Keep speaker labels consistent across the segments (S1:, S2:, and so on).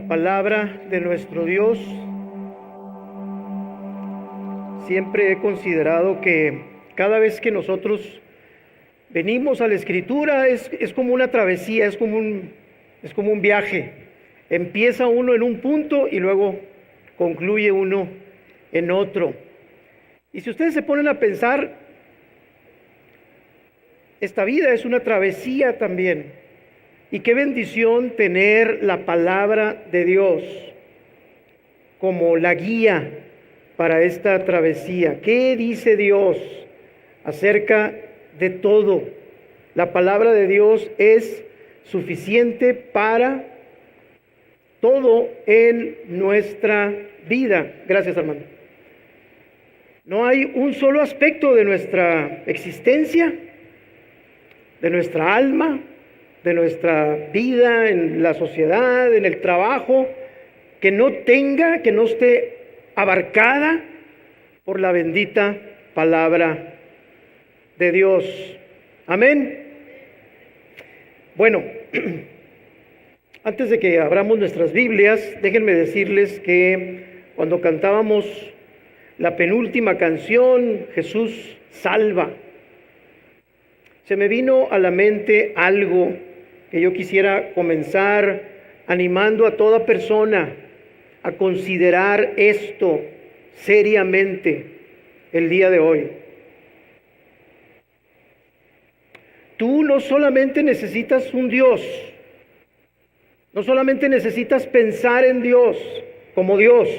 S1: La palabra de nuestro Dios, siempre he considerado que cada vez que nosotros venimos a la Escritura es como una travesía, es como un viaje. Empieza uno en un punto y luego concluye uno en otro. Y si ustedes se ponen a pensar, esta vida es una travesía también. Y qué bendición tener la palabra de Dios como la guía para esta travesía. ¿Qué dice Dios acerca de todo? La palabra de Dios es suficiente para todo en nuestra vida. Gracias, Armando. No hay un solo aspecto de nuestra existencia, de nuestra alma, de nuestra vida en la sociedad, en el trabajo, que no esté abarcada por la bendita palabra de Dios. Amén. Bueno, antes de que abramos nuestras Biblias, déjenme decirles que cuando cantábamos la penúltima canción, Jesús salva, se me vino a la mente algo que yo quisiera comenzar animando a toda persona a considerar esto seriamente el día de hoy. Tú no solamente necesitas un Dios, no solamente necesitas pensar en Dios como Dios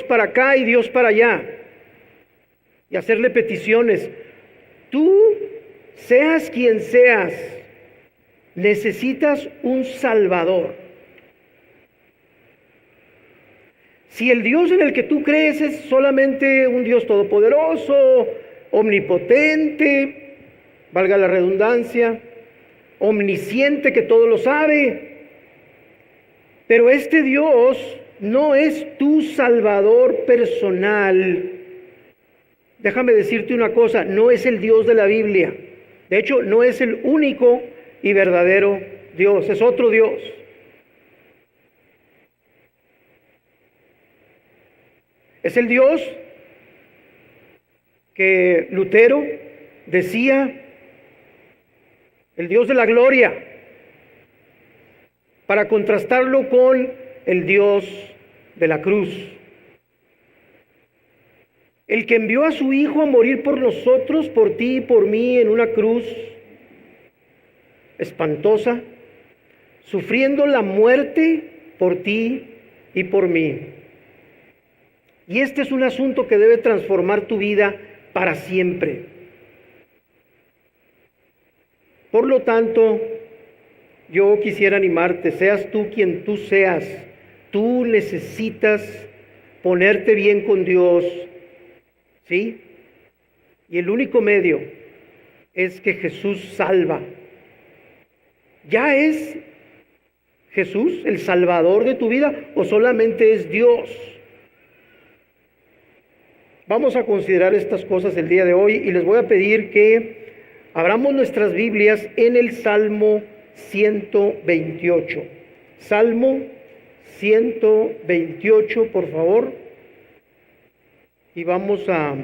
S1: para acá y Dios para allá, y hacerle peticiones. Tú, seas quien seas, necesitas un Salvador. Si el Dios en el que tú crees es solamente un Dios todopoderoso, omnipotente, valga la redundancia, omnisciente, que todo lo sabe, pero este Dios no es tu Salvador personal. Déjame decirte una cosa, no es el Dios de la Biblia. De hecho, no es el único y verdadero Dios, es otro Dios. Es el Dios que Lutero decía, el Dios de la gloria, para contrastarlo con el Dios de la cruz. El que envió a su Hijo a morir por nosotros, por ti y por mí, en una cruz espantosa, sufriendo la muerte por ti y por mí. Y este es un asunto que debe transformar tu vida para siempre. Por lo tanto, yo quisiera animarte, seas tú quien tú seas, tú necesitas ponerte bien con Dios, ¿sí? Y el único medio es que Jesús salva. ¿Ya es Jesús el Salvador de tu vida o solamente es Dios? Vamos a considerar estas cosas el día de hoy y les voy a pedir que abramos nuestras Biblias en el Salmo 128. Salmo 128, por favor. Y vamos a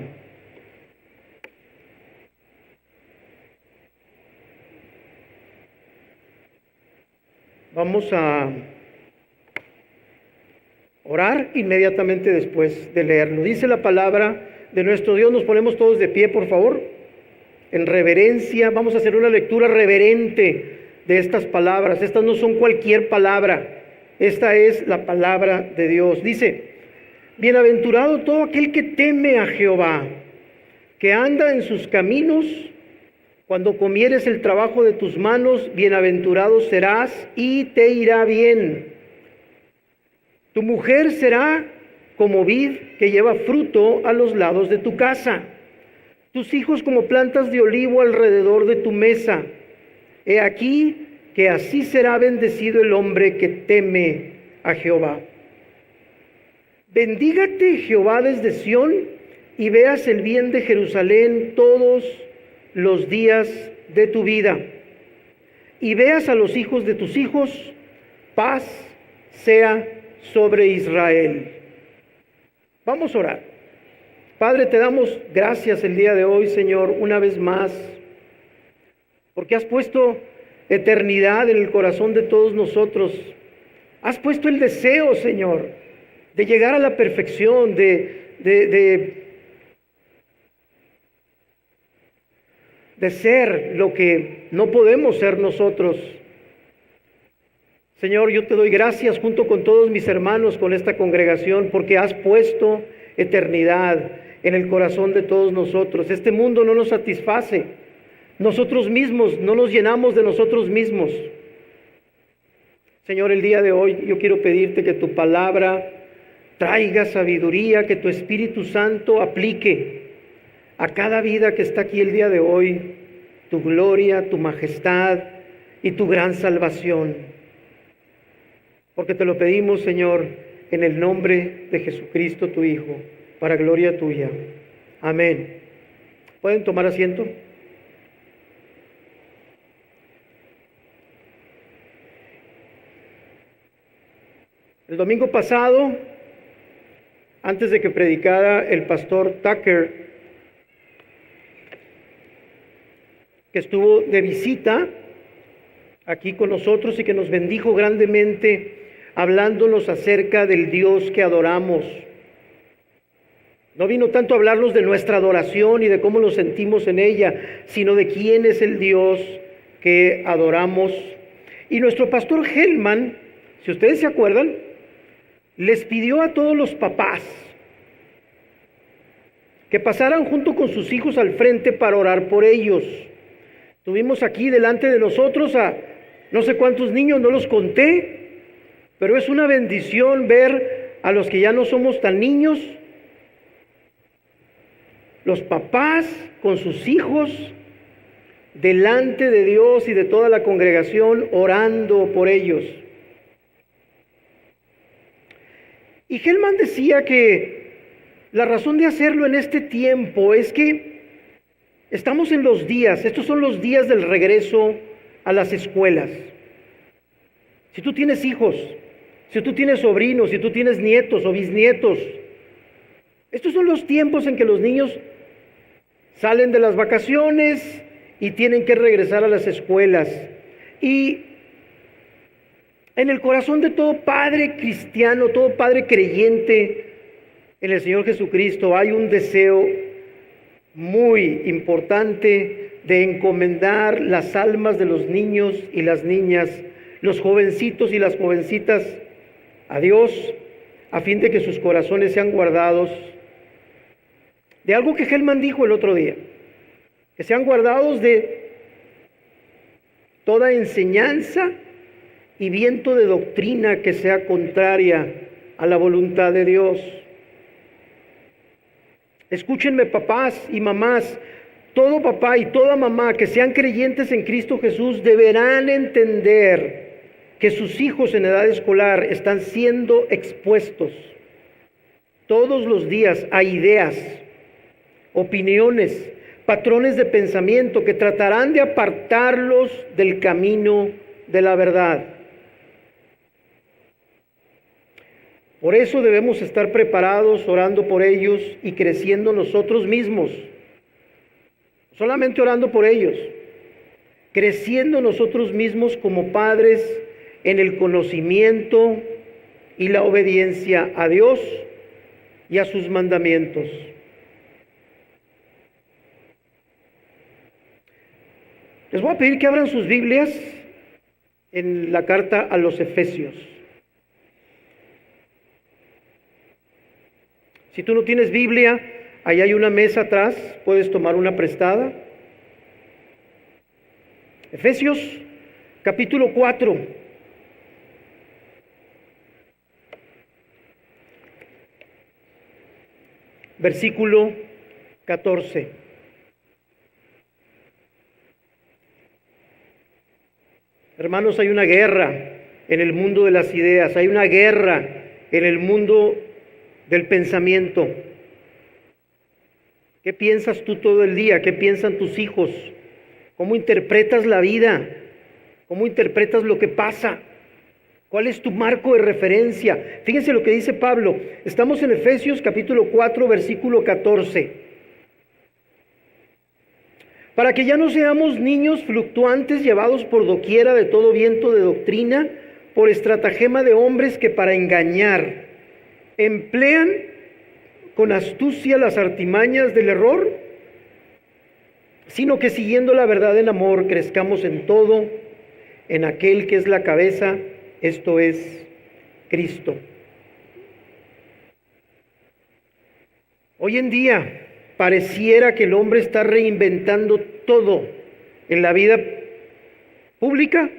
S1: orar inmediatamente después de leerlo. Dice la palabra de nuestro Dios. Nos ponemos todos de pie, por favor, en reverencia. Vamos a hacer una lectura reverente de estas palabras. Estas no son cualquier palabra. Esta es la palabra de Dios. Dice: bienaventurado todo aquel que teme a Jehová, que anda en sus caminos. Cuando comieres el trabajo de tus manos, bienaventurado serás y te irá bien. Tu mujer será como vid que lleva fruto a los lados de tu casa. Tus hijos como plantas de olivo alrededor de tu mesa. He aquí que así será bendecido el hombre que teme a Jehová. Bendígate Jehová desde Sión y veas el bien de Jerusalén todos los días de tu vida. Y veas a los hijos de tus hijos paz sea sobre Israel. Vamos a orar. Padre, te damos gracias el día de hoy, Señor, una vez más, porque has puesto eternidad en el corazón de todos nosotros. Has puesto el deseo, Señor, de llegar a la perfección, de ser lo que no podemos ser nosotros. Señor, yo te doy gracias junto con todos mis hermanos, con esta congregación, porque has puesto eternidad en el corazón de todos nosotros. Este mundo no nos satisface. Nosotros mismos no nos llenamos de nosotros mismos. Señor, el día de hoy yo quiero pedirte que tu palabra traiga sabiduría, que tu Espíritu Santo aplique a cada vida que está aquí el día de hoy tu gloria, tu majestad y tu gran salvación. Porque te lo pedimos, Señor, en el nombre de Jesucristo, tu Hijo, para gloria tuya. Amén. ¿Pueden tomar asiento? El domingo pasado, antes de que predicara el pastor Tucker, que estuvo de visita aquí con nosotros y que nos bendijo grandemente, hablándonos acerca del Dios que adoramos. No vino tanto a hablarnos de nuestra adoración y de cómo nos sentimos en ella, sino de quién es el Dios que adoramos. Y nuestro pastor Hellman, si ustedes se acuerdan, les pidió a todos los papás que pasaran junto con sus hijos al frente para orar por ellos. Tuvimos aquí delante de nosotros a no sé cuántos niños, no los conté, pero es una bendición ver a los que ya no somos tan niños, los papás con sus hijos delante de Dios y de toda la congregación orando por ellos. Y Hellman decía que la razón de hacerlo en este tiempo es que estamos en los días, estos son los días del regreso a las escuelas. Si tú tienes hijos, si tú tienes sobrinos, si tú tienes nietos o bisnietos, estos son los tiempos en que los niños salen de las vacaciones y tienen que regresar a las escuelas. Y en el corazón de todo padre cristiano, todo padre creyente en el Señor Jesucristo, hay un deseo muy importante de encomendar las almas de los niños y las niñas, los jovencitos y las jovencitas a Dios, a fin de que sus corazones sean guardados de algo que Hellman dijo el otro día, que sean guardados de toda enseñanza y viento de doctrina que sea contraria a la voluntad de Dios. Escúchenme, papás y mamás, todo papá y toda mamá que sean creyentes en Cristo Jesús deberán entender que sus hijos en edad escolar están siendo expuestos todos los días a ideas, opiniones, patrones de pensamiento que tratarán de apartarlos del camino de la verdad. Por eso debemos estar preparados, orando por ellos y creciendo nosotros mismos. Solamente orando por ellos, creciendo nosotros mismos como padres en el conocimiento y la obediencia a Dios y a sus mandamientos. Les voy a pedir que abran sus Biblias en la carta a los Efesios. Si tú no tienes Biblia, ahí hay una mesa atrás, puedes tomar una prestada. Efesios capítulo 4. Versículo 14. Hermanos, hay una guerra en el mundo de las ideas, hay una guerra en el mundo del pensamiento. ¿Qué piensas tú todo el día? ¿Qué piensan tus hijos? ¿Cómo interpretas la vida? ¿Cómo interpretas lo que pasa? ¿Cuál es tu marco de referencia? Fíjense lo que dice Pablo. Estamos en Efesios capítulo 4, versículo 14. Para que ya no seamos niños fluctuantes llevados por doquiera de todo viento de doctrina, por estratagema de hombres que para engañar emplean con astucia las artimañas del error, sino que siguiendo la verdad en amor crezcamos en todo, en aquel que es la cabeza, esto es Cristo. Hoy en día pareciera que el hombre está reinventando todo en la vida pública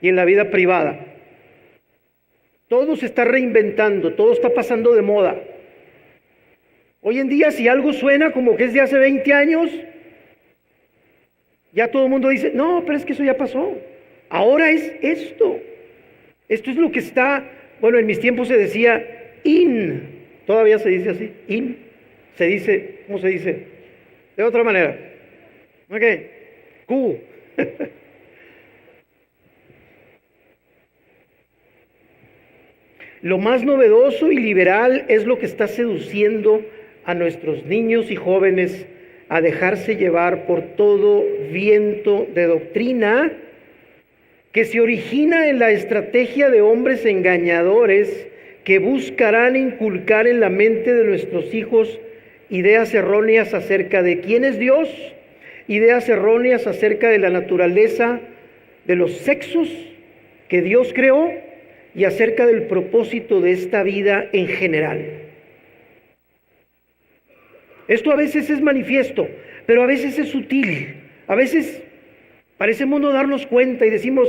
S1: y en la vida privada. Todo se está reinventando, todo está pasando de moda. Hoy en día, si algo suena como que es de hace 20 años, ya todo el mundo dice, no, pero es que eso ya pasó. Ahora es esto. Esto es lo que está, bueno, en mis tiempos se decía in. Todavía se dice así, in. Se dice, ¿cómo se dice? De otra manera. Ok, Q. Lo más novedoso y liberal es lo que está seduciendo a nuestros niños y jóvenes a dejarse llevar por todo viento de doctrina que se origina en la estrategia de hombres engañadores que buscarán inculcar en la mente de nuestros hijos ideas erróneas acerca de quién es Dios, ideas erróneas acerca de la naturaleza de los sexos que Dios creó y acerca del propósito de esta vida en general. Esto a veces es manifiesto, pero a veces es sutil. A veces parecemos no darnos cuenta y decimos,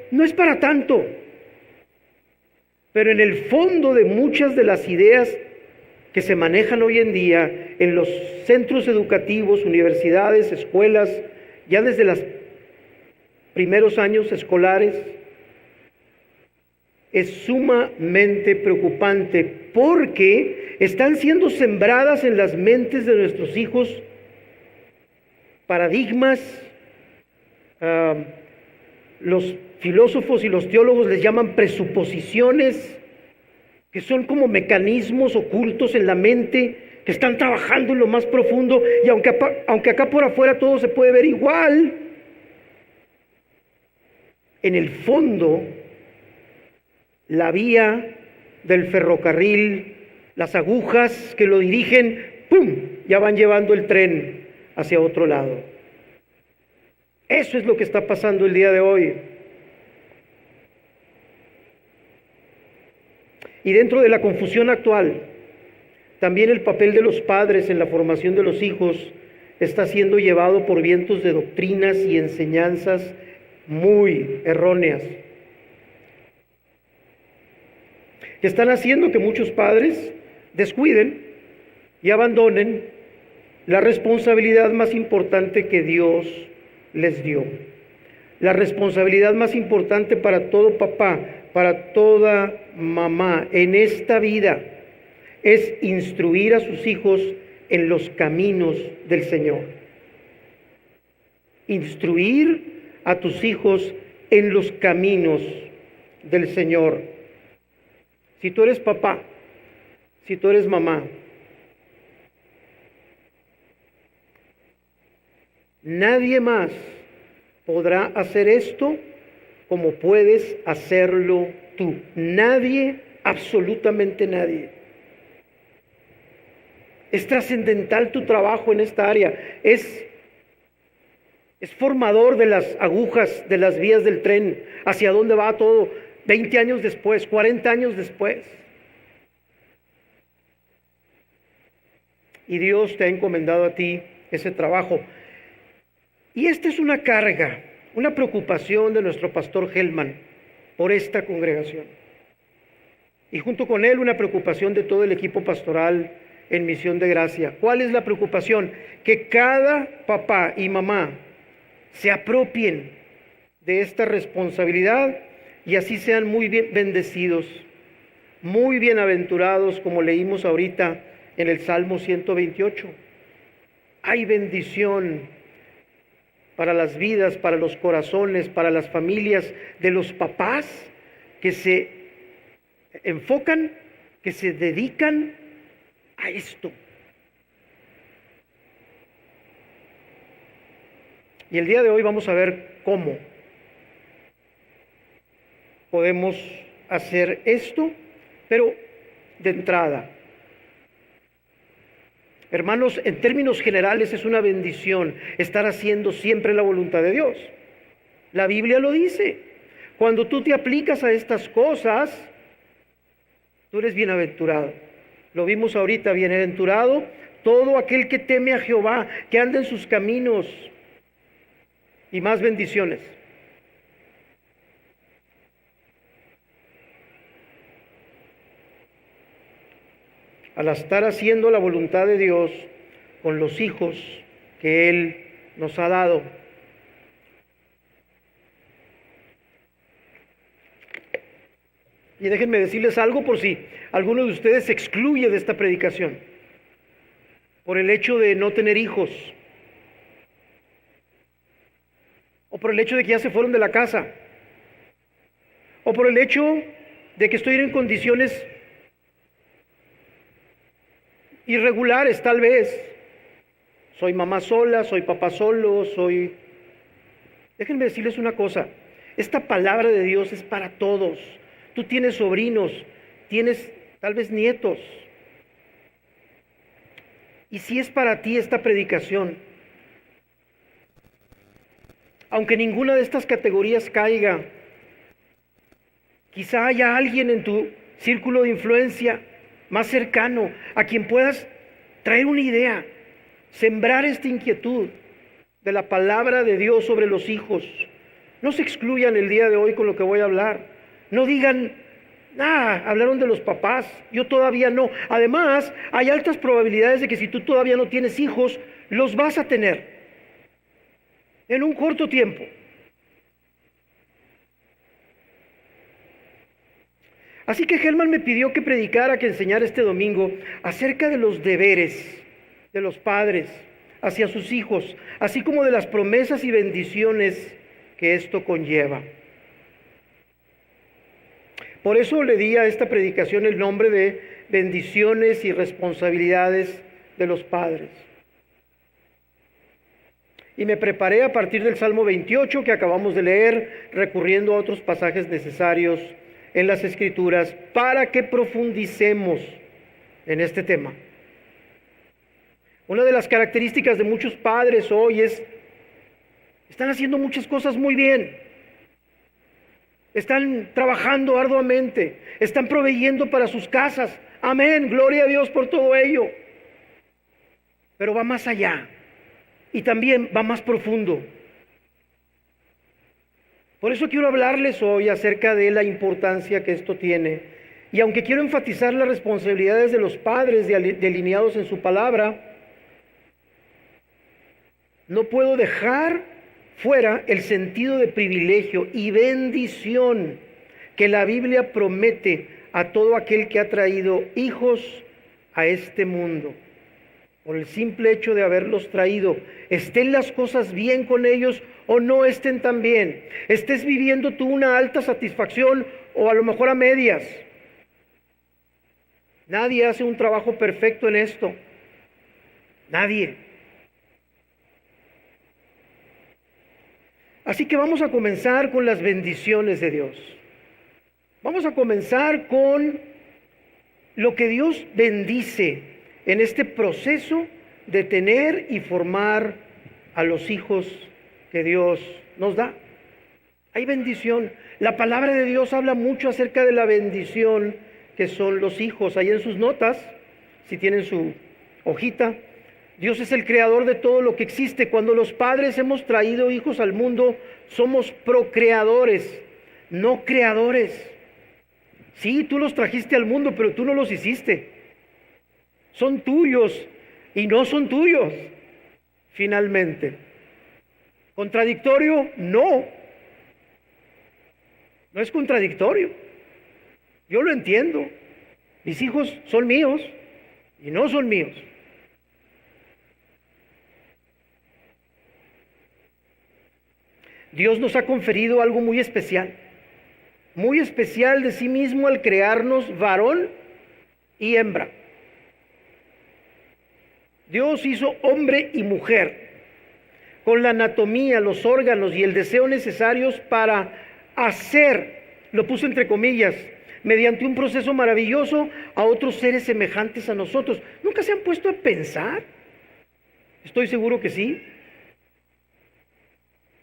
S1: no es para tanto. Pero en el fondo de muchas de las ideas que se manejan hoy en día en los centros educativos, universidades, escuelas, ya desde los primeros años escolares, es sumamente preocupante porque están siendo sembradas en las mentes de nuestros hijos paradigmas, los filósofos y los teólogos les llaman presuposiciones, que son como mecanismos ocultos en la mente que están trabajando en lo más profundo, y aunque acá por afuera todo se puede ver igual, en el fondo la vía del ferrocarril, las agujas que lo dirigen, ¡pum!, ya van llevando el tren hacia otro lado. Eso es lo que está pasando el día de hoy. Y dentro de la confusión actual, también el papel de los padres en la formación de los hijos está siendo llevado por vientos de doctrinas y enseñanzas muy erróneas, que están haciendo que muchos padres descuiden y abandonen la responsabilidad más importante que Dios les dio. La responsabilidad más importante para todo papá, para toda mamá en esta vida es instruir a sus hijos en los caminos del Señor. Instruir a tus hijos en los caminos del Señor. Si tú eres papá, si tú eres mamá, nadie más podrá hacer esto como puedes hacerlo tú. Nadie, absolutamente nadie. Es trascendental tu trabajo en esta área. Es formador de las agujas, de las vías del tren, hacia dónde va todo 20 años después, 40 años después. Y Dios te ha encomendado a ti ese trabajo. Y esta es una carga, una preocupación de nuestro pastor Helman por esta congregación. Y junto con él una preocupación de todo el equipo pastoral en Misión de Gracia. ¿Cuál es la preocupación? Que cada papá y mamá se apropien de esta responsabilidad y así sean muy bien bendecidos, muy bienaventurados, como leímos ahorita en el Salmo 128. Hay bendición para las vidas, para los corazones, para las familias de los papás que se enfocan, que se dedican a esto. Y el día de hoy vamos a ver cómo podemos hacer esto, pero de entrada, hermanos, en términos generales es una bendición estar haciendo siempre la voluntad de Dios. La Biblia lo dice. Cuando tú te aplicas a estas cosas, tú eres bienaventurado. Lo vimos ahorita, bienaventurado todo aquel que teme a Jehová, que anda en sus caminos, y más bendiciones. Al estar haciendo la voluntad de Dios con los hijos que Él nos ha dado. Y déjenme decirles algo por si alguno de ustedes se excluye de esta predicación, por el hecho de no tener hijos, o por el hecho de que ya se fueron de la casa, o por el hecho de que estoy en condiciones irregulares tal vez. Soy mamá sola, soy papá solo, Déjenme decirles una cosa, esta palabra de Dios es para todos. Tú tienes sobrinos, tienes tal vez nietos. Y si es para ti esta predicación, aunque ninguna de estas categorías caiga, quizá haya alguien en tu círculo de influencia más cercano a quien puedas traer una idea, sembrar esta inquietud de la palabra de Dios sobre los hijos. No se excluyan el día de hoy con lo que voy a hablar. No digan, hablaron de los papás, yo todavía no. Además, hay altas probabilidades de que si tú todavía no tienes hijos, los vas a tener en un corto tiempo. Así que Helman me pidió que predicara, que enseñara este domingo acerca de los deberes de los padres hacia sus hijos, así como de las promesas y bendiciones que esto conlleva. Por eso le di a esta predicación el nombre de bendiciones y responsabilidades de los padres. Y me preparé a partir del Salmo 28 que acabamos de leer, recurriendo a otros pasajes necesarios en las Escrituras para que profundicemos en este tema. Una de las características de muchos padres hoy están haciendo muchas cosas muy bien. Están trabajando arduamente, están proveyendo para sus casas. Amén, gloria a Dios por todo ello. Pero va más allá y también va más profundo. Por eso quiero hablarles hoy acerca de la importancia que esto tiene. Y aunque quiero enfatizar las responsabilidades de los padres delineados en su palabra, no puedo dejar fuera el sentido de privilegio y bendición que la Biblia promete a todo aquel que ha traído hijos a este mundo. Por el simple hecho de haberlos traído, estén las cosas bien con ellos o no estén tan bien, estés viviendo tú una alta satisfacción o a lo mejor a medias. Nadie hace un trabajo perfecto en esto. Nadie. Así que vamos a comenzar con las bendiciones de Dios. Vamos a comenzar con lo que Dios bendice en este proceso de tener y formar a los hijos que Dios nos da. Hay bendición. La palabra de Dios habla mucho acerca de la bendición que son los hijos. Ahí en sus notas, si tienen su hojita, Dios es el creador de todo lo que existe. Cuando los padres hemos traído hijos al mundo, somos procreadores, no creadores. Sí, tú los trajiste al mundo, pero tú no los hiciste. Son tuyos y no son tuyos, finalmente. ¿Contradictorio? No. No es contradictorio. Yo lo entiendo. Mis hijos son míos y no son míos. Dios nos ha conferido algo muy especial. muy especial de sí mismo al crearnos varón y hembra. Dios hizo hombre y mujer con la anatomía, los órganos y el deseo necesarios para hacer, lo puso entre comillas, mediante un proceso maravilloso a otros seres semejantes a nosotros. ¿Nunca se han puesto a pensar? Estoy seguro que sí.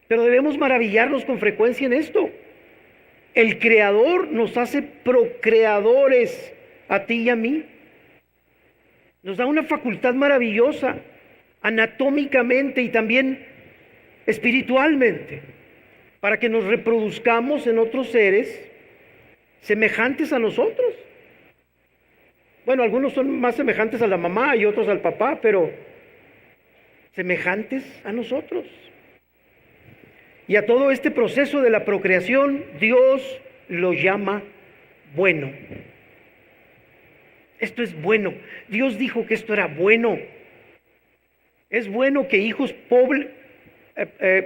S1: Pero debemos maravillarnos con frecuencia en esto. El Creador nos hace procreadores a ti y a mí. Nos da una facultad maravillosa, anatómicamente y también espiritualmente, para que nos reproduzcamos en otros seres semejantes a nosotros. Bueno, algunos son más semejantes a la mamá y otros al papá, pero semejantes a nosotros. Y a todo este proceso de la procreación, Dios lo llama bueno. Esto es bueno. Dios dijo que esto era bueno. Es bueno que hijos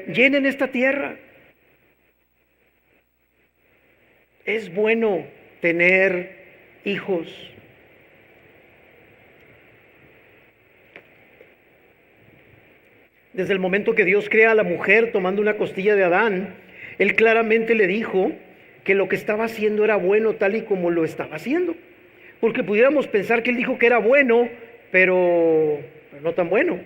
S1: llenen esta tierra. Es bueno tener hijos. Desde el momento que Dios crea a la mujer tomando una costilla de Adán, Él claramente le dijo que lo que estaba haciendo era bueno tal y como lo estaba haciendo. Porque pudiéramos pensar que Él dijo que era bueno, pero no tan bueno.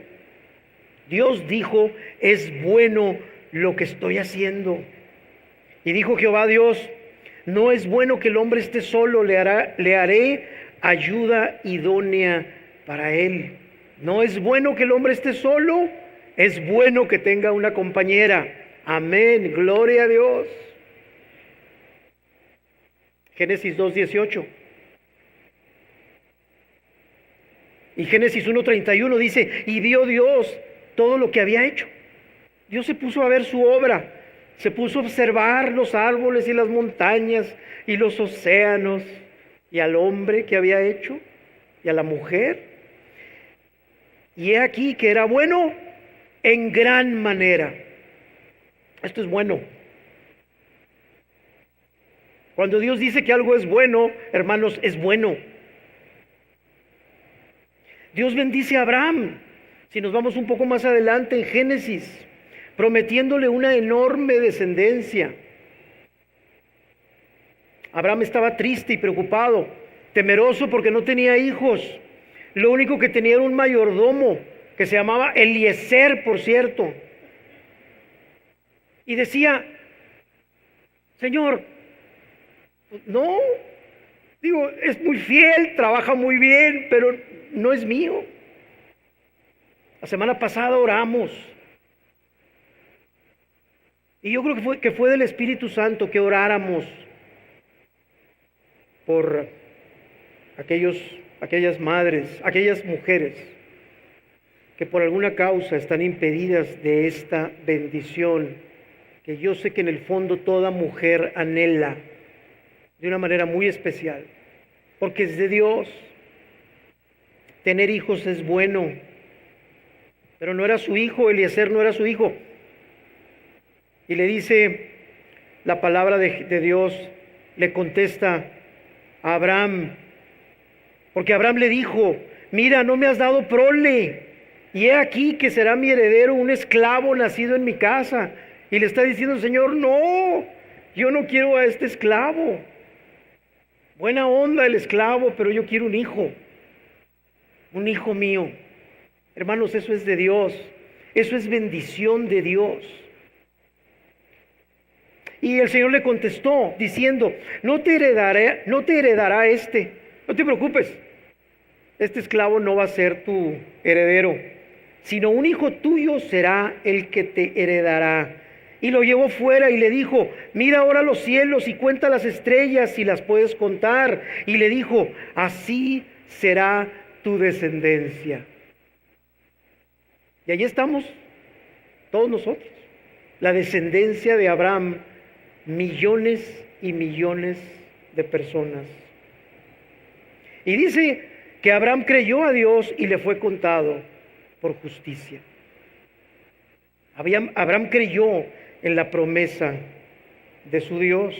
S1: Dios dijo, es bueno lo que estoy haciendo. Y dijo Jehová Dios, no es bueno que el hombre esté solo, le haré ayuda idónea para él. No es bueno que el hombre esté solo, es bueno que tenga una compañera. Amén, gloria a Dios. Génesis 2:18. Y Génesis 1:31 dice, y vio Dios todo lo que había hecho. Dios se puso a ver su obra, se puso a observar los árboles y las montañas y los océanos, y al hombre que había hecho, y a la mujer. Y he aquí que era bueno en gran manera. Esto es bueno. Cuando Dios dice que algo es bueno, hermanos, es bueno. Dios bendice a Abraham, si nos vamos un poco más adelante en Génesis, prometiéndole una enorme descendencia. Abraham estaba triste y preocupado, temeroso porque no tenía hijos. Lo único que tenía era un mayordomo, que se llamaba Eliezer, por cierto. Y decía, Señor, no, digo, es muy fiel, trabaja muy bien, pero no es mío. La semana pasada oramos. Y yo creo que fue del Espíritu Santo que oráramos por aquellas madres, aquellas mujeres que por alguna causa están impedidas de esta bendición, que yo sé que en el fondo toda mujer anhela de una manera muy especial, porque es de Dios. Tener hijos es bueno, pero no era su hijo, Eliezer no era su hijo. Y le dice la palabra de Dios, le contesta a Abraham, porque Abraham le dijo, mira, no me has dado prole, y he aquí que será mi heredero un esclavo nacido en mi casa. Y le está diciendo, Señor, no, yo no quiero a este esclavo. Buena onda el esclavo, pero yo quiero un hijo mío. Hermanos, eso es de Dios, eso es bendición de Dios. Y el Señor le contestó diciendo, no te heredará este, no te preocupes, este esclavo no va a ser tu heredero, sino un hijo tuyo será el que te heredará. Y lo llevó fuera y le dijo, mira ahora los cielos y cuenta las estrellas si las puedes contar. Y le dijo, así será tu descendencia. Y allí estamos, todos nosotros, la descendencia de Abraham, millones y millones de personas. Y dice que Abraham creyó a Dios y le fue contado por justicia. Abraham creyó en la promesa de su Dios.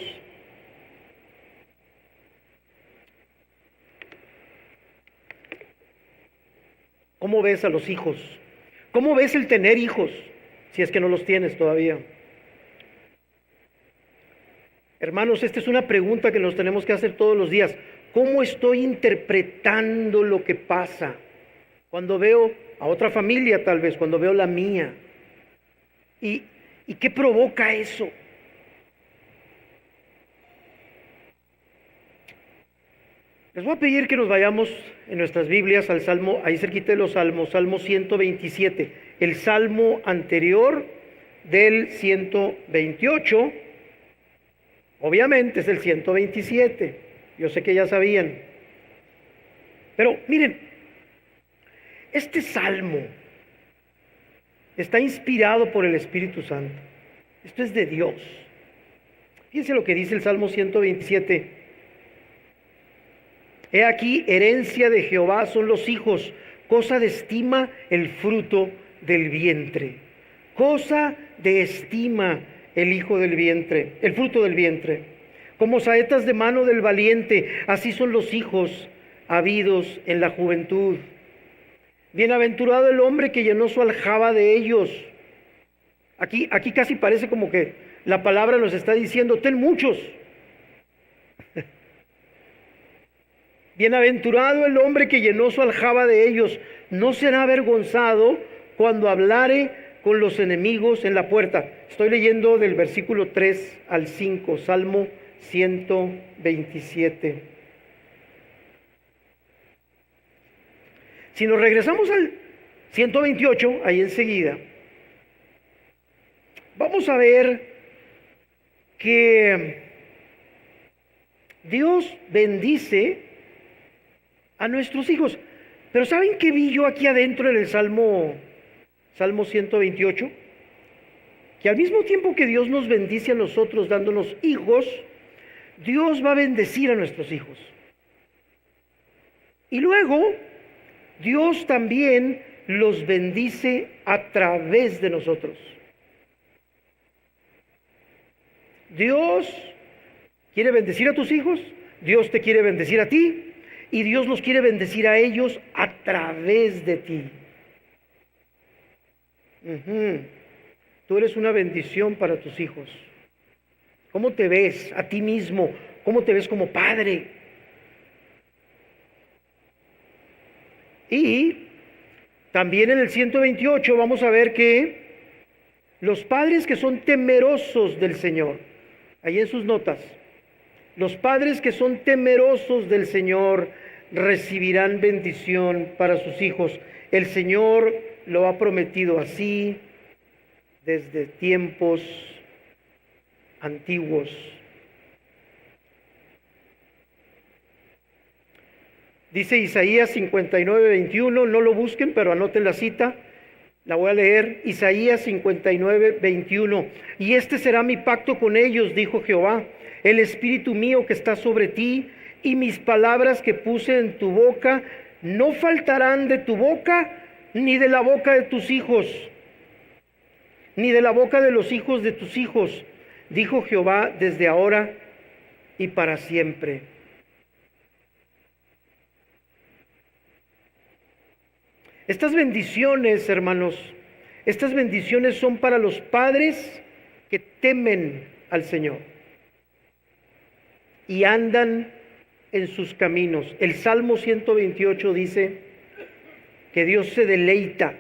S1: ¿Cómo ves a los hijos? ¿Cómo ves el tener hijos, si es que no los tienes todavía? Hermanos, esta es una pregunta que nos tenemos que hacer todos los días. ¿Cómo estoy interpretando lo que pasa? Cuando veo a otra familia, tal vez, cuando veo la mía. ¿Y qué provoca eso? Les voy a pedir que nos vayamos en nuestras Biblias al Salmo, ahí cerquita de los Salmos, Salmo 127, el Salmo anterior del 128, obviamente es el 127, yo sé que ya sabían, pero miren, este Salmo está inspirado por el Espíritu Santo, esto es de Dios. Fíjense lo que dice el Salmo 127. He aquí, herencia de Jehová son los hijos, cosa de estima el fruto del vientre. Cosa de estima el hijo del vientre, el fruto del vientre. Como saetas de mano del valiente, así son los hijos habidos en la juventud. Bienaventurado el hombre que llenó su aljaba de ellos. Aquí casi parece como que la palabra nos está diciendo, ten muchos. Bienaventurado el hombre que llenó su aljaba de ellos, no será avergonzado cuando hablare con los enemigos en la puerta. Estoy leyendo del versículo 3 al 5, Salmo 127. Si nos regresamos al 128, ahí enseguida, vamos a ver que Dios bendice a nuestros hijos. Pero ¿saben qué vi yo aquí adentro en el Salmo 128? Que al mismo tiempo que Dios nos bendice a nosotros dándonos hijos, Dios va a bendecir a nuestros hijos. Y luego, Dios también los bendice a través de nosotros. Dios quiere bendecir a tus hijos, Dios te quiere bendecir a ti, y Dios los quiere bendecir a ellos a través de ti. Tú eres una bendición para tus hijos. ¿Cómo te ves a ti mismo? ¿Cómo te ves como padre? Y también en el 128 vamos a ver que los padres que son temerosos del Señor, ahí en sus notas, los padres que son temerosos del Señor recibirán bendición para sus hijos. El Señor lo ha prometido así desde tiempos antiguos. Dice Isaías 59, 21, no lo busquen, pero anoten la cita, la voy a leer. Isaías 59, 21. Y este será mi pacto con ellos, dijo Jehová, el espíritu mío que está sobre ti, y mis palabras que puse en tu boca no faltarán de tu boca, ni de la boca de tus hijos, ni de la boca de los hijos de tus hijos, dijo Jehová, desde ahora y para siempre. Estas bendiciones, hermanos, estas bendiciones son para los padres que temen al Señor y andan en sus caminos. El Salmo 128 dice que Dios se deleita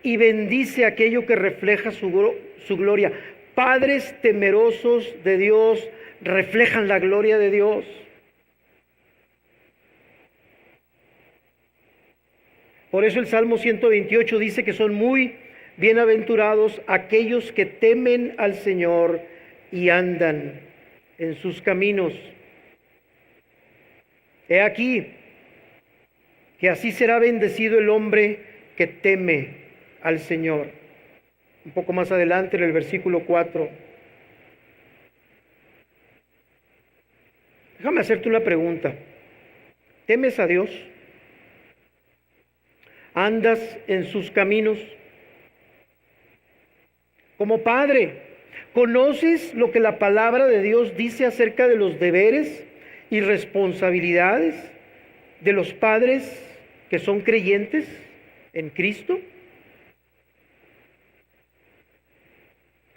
S1: y bendice aquello que refleja su gloria. Padres temerosos de Dios reflejan la gloria de Dios. Por eso el Salmo 128 dice que son muy bienaventurados aquellos que temen al Señor y andan en sus caminos. He aquí que así será bendecido el hombre que teme al Señor. Un poco más adelante en el versículo 4. Déjame hacerte una pregunta. ¿Temes a Dios? ¿Andas en sus caminos? Como padre, ¿conoces lo que la palabra de Dios dice acerca de los deberes y responsabilidades de los padres que son creyentes? en Cristo?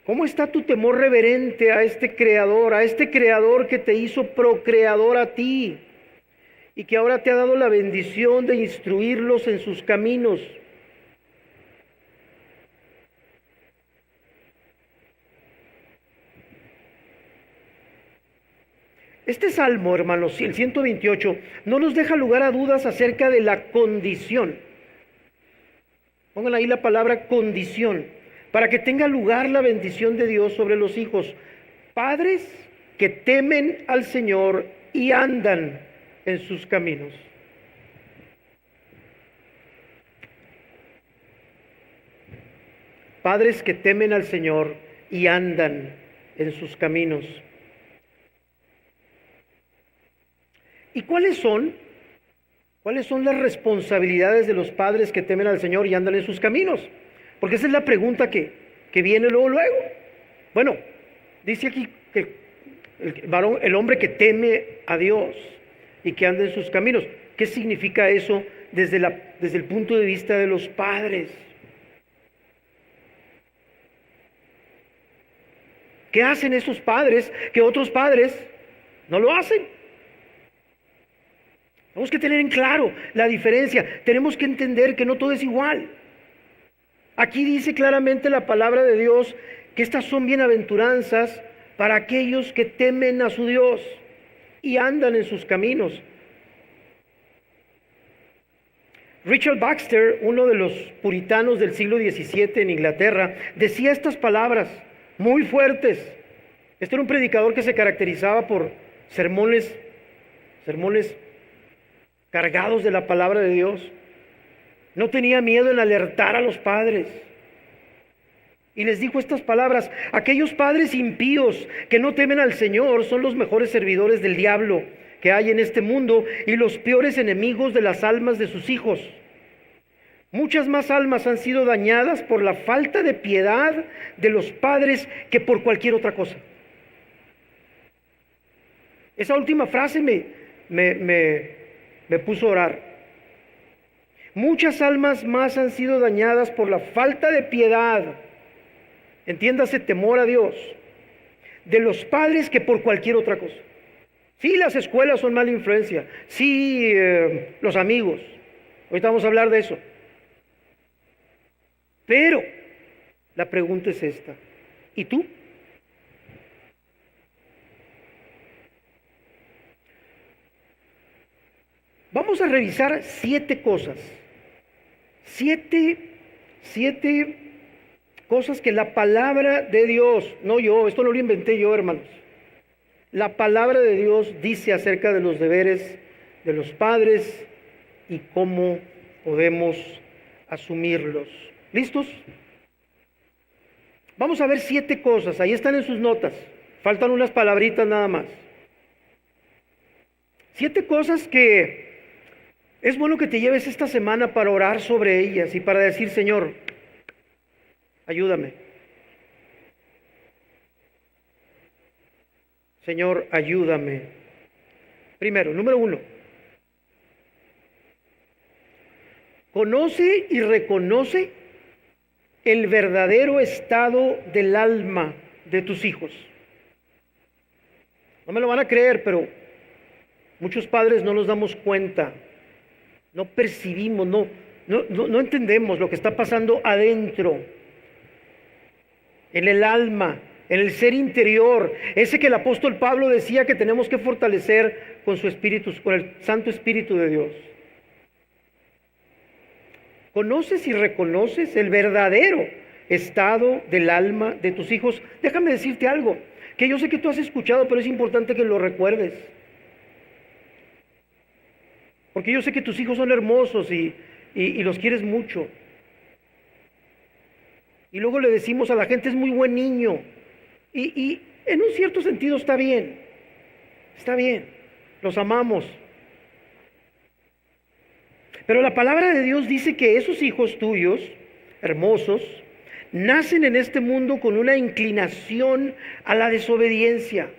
S1: ¿Cómo está tu temor reverente a este creador que te hizo procreador a ti y que ahora te ha dado la bendición de instruirlos en sus caminos? Este salmo, hermanos, el 128, no nos deja lugar a dudas acerca de la condición. Pongan ahí la palabra condición, para que tenga lugar la bendición de Dios sobre los hijos. Padres que temen al Señor y andan en sus caminos. Padres que temen al Señor y andan en sus caminos. ¿Y cuáles son? ¿Cuáles son las responsabilidades de los padres que temen al Señor y andan en sus caminos? Porque esa es la pregunta que viene luego. Bueno, dice aquí que el hombre que teme a Dios y que anda en sus caminos. ¿Qué significa eso desde el punto de vista de los padres? ¿Qué hacen esos padres que otros padres no lo hacen? Tenemos que tener en claro la diferencia. Tenemos que entender que no todo es igual. Aquí dice claramente la palabra de Dios que estas son bienaventuranzas para aquellos que temen a su Dios y andan en sus caminos. Richard Baxter, uno de los puritanos del siglo XVII en Inglaterra, decía estas palabras muy fuertes. Este era un predicador que se caracterizaba por sermones cargados de la palabra de Dios. No tenía miedo en alertar a los padres. Y les dijo estas palabras: aquellos padres impíos que no temen al Señor son los mejores servidores del diablo que hay en este mundo y los peores enemigos de las almas de sus hijos. Muchas más almas han sido dañadas por la falta de piedad de los padres que por cualquier otra cosa. Esa última frase me puso a orar. Muchas almas más han sido dañadas por la falta de piedad, entiéndase, temor a Dios, de los padres que por cualquier otra cosa. Sí, las escuelas son mala influencia. Sí, los amigos. Ahorita vamos a hablar de eso. Pero la pregunta es esta: ¿y tú? Vamos a revisar 7 cosas. 7 cosas que la palabra de Dios, no yo, esto no lo inventé yo, hermanos. La palabra de Dios dice acerca de los deberes de los padres y cómo podemos asumirlos. ¿Listos? Vamos a ver 7 cosas, ahí están en sus notas. Faltan unas palabritas nada más. 7 cosas que es bueno que te lleves esta semana para orar sobre ellas y para decir: Señor, ayúdame. Señor, ayúdame. Primero, número 1. Conoce y reconoce el verdadero estado del alma de tus hijos. No me lo van a creer, pero muchos padres no nos damos cuenta. No percibimos, no entendemos lo que está pasando adentro, en el alma, en el ser interior, ese que el apóstol Pablo decía que tenemos que fortalecer con su espíritu, con el Santo Espíritu de Dios. ¿Conoces y reconoces el verdadero estado del alma de tus hijos? Déjame decirte algo, que yo sé que tú has escuchado, pero es importante que lo recuerdes. Porque yo sé que tus hijos son hermosos y los quieres mucho. Y luego le decimos a la gente: es muy buen niño. Y en un cierto sentido está bien. Está bien. Los amamos. Pero la palabra de Dios dice que esos hijos tuyos, hermosos, nacen en este mundo con una inclinación a la desobediencia.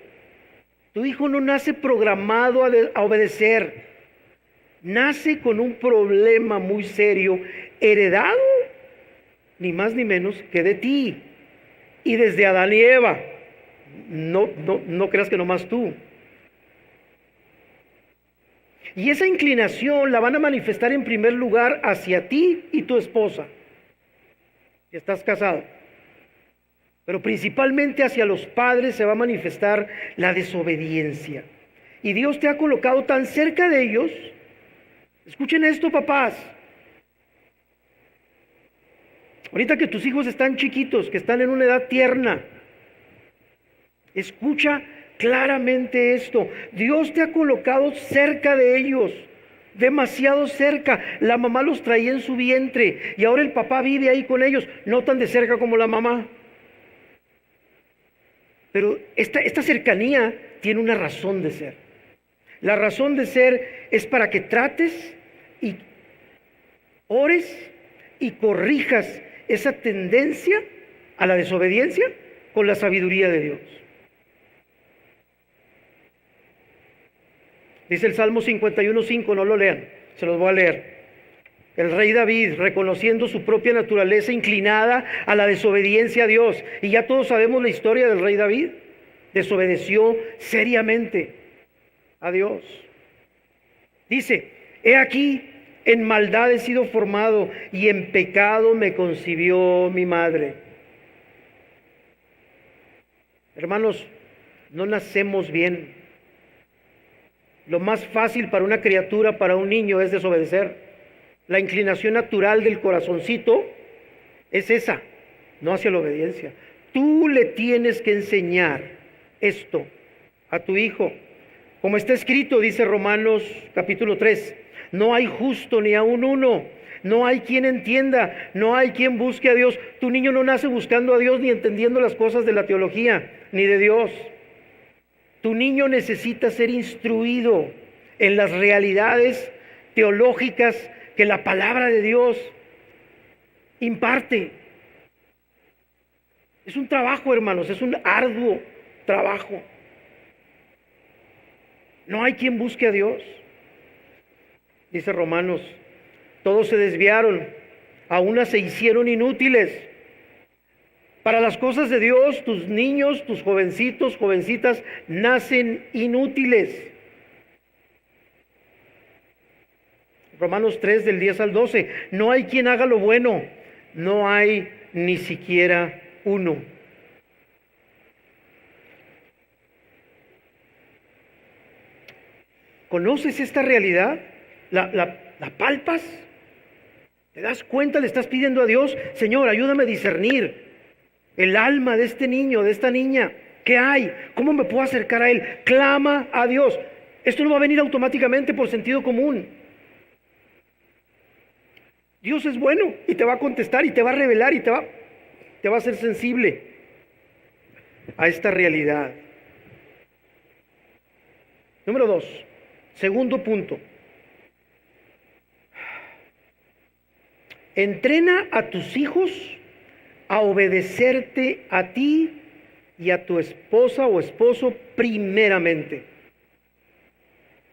S1: Tu hijo no nace programado a obedecer. nace con un problema muy serio, heredado ni más ni menos que de ti. Y desde Adán y Eva, no creas que nomás tú. Y esa inclinación la van a manifestar en primer lugar hacia ti y tu esposa, si estás casado. Pero principalmente hacia los padres se va a manifestar la desobediencia. Y Dios te ha colocado tan cerca de ellos. Escuchen esto, papás. Ahorita que tus hijos están chiquitos, que están en una edad tierna, escucha claramente esto. Dios te ha colocado cerca de ellos, demasiado cerca. La mamá los traía en su vientre y ahora el papá vive ahí con ellos, no tan de cerca como la mamá. Pero esta cercanía tiene una razón de ser. La razón de ser es para que trates y ores y corrijas esa tendencia a la desobediencia con la sabiduría de Dios. Dice el Salmo 51:5, no lo lean, se los voy a leer. El rey David, reconociendo su propia naturaleza inclinada a la desobediencia a Dios. Y ya todos sabemos la historia del rey David. Desobedeció seriamente a Dios. Dice, he aquí, en maldad he sido formado y en pecado me concibió mi madre. Hermanos, no nacemos bien. Lo más fácil para una criatura, para un niño, es desobedecer. La inclinación natural del corazoncito es esa, no hacia la obediencia. Tú le tienes que enseñar esto a tu hijo. Como está escrito, dice Romanos capítulo 3, no hay justo ni aun uno, no hay quien entienda, no hay quien busque a Dios. Tu niño no nace buscando a Dios ni entendiendo las cosas de la teología, ni de Dios. Tu niño necesita ser instruido en las realidades teológicas que la palabra de Dios imparte. Es un trabajo, hermanos, es un arduo trabajo. No hay quien busque a Dios. Dice Romanos, todos se desviaron, a unas se hicieron inútiles. Para las cosas de Dios, tus niños, tus jovencitos, jovencitas, nacen inútiles. Romanos 3, del 10 al 12. No hay quien haga lo bueno, no hay ni siquiera uno. ¿Conoces esta realidad? ¿La palpas? ¿Te das cuenta? Le estás pidiendo a Dios, Señor, ayúdame a discernir el alma de este niño, de esta niña. ¿Qué hay? ¿Cómo me puedo acercar a él? Clama a Dios. Esto no va a venir automáticamente por sentido común. Dios es bueno y te va a contestar y te va a revelar y te va a hacer sensible a esta realidad. Número 2, segundo punto. Entrena a tus hijos a obedecerte a ti y a tu esposa o esposo primeramente.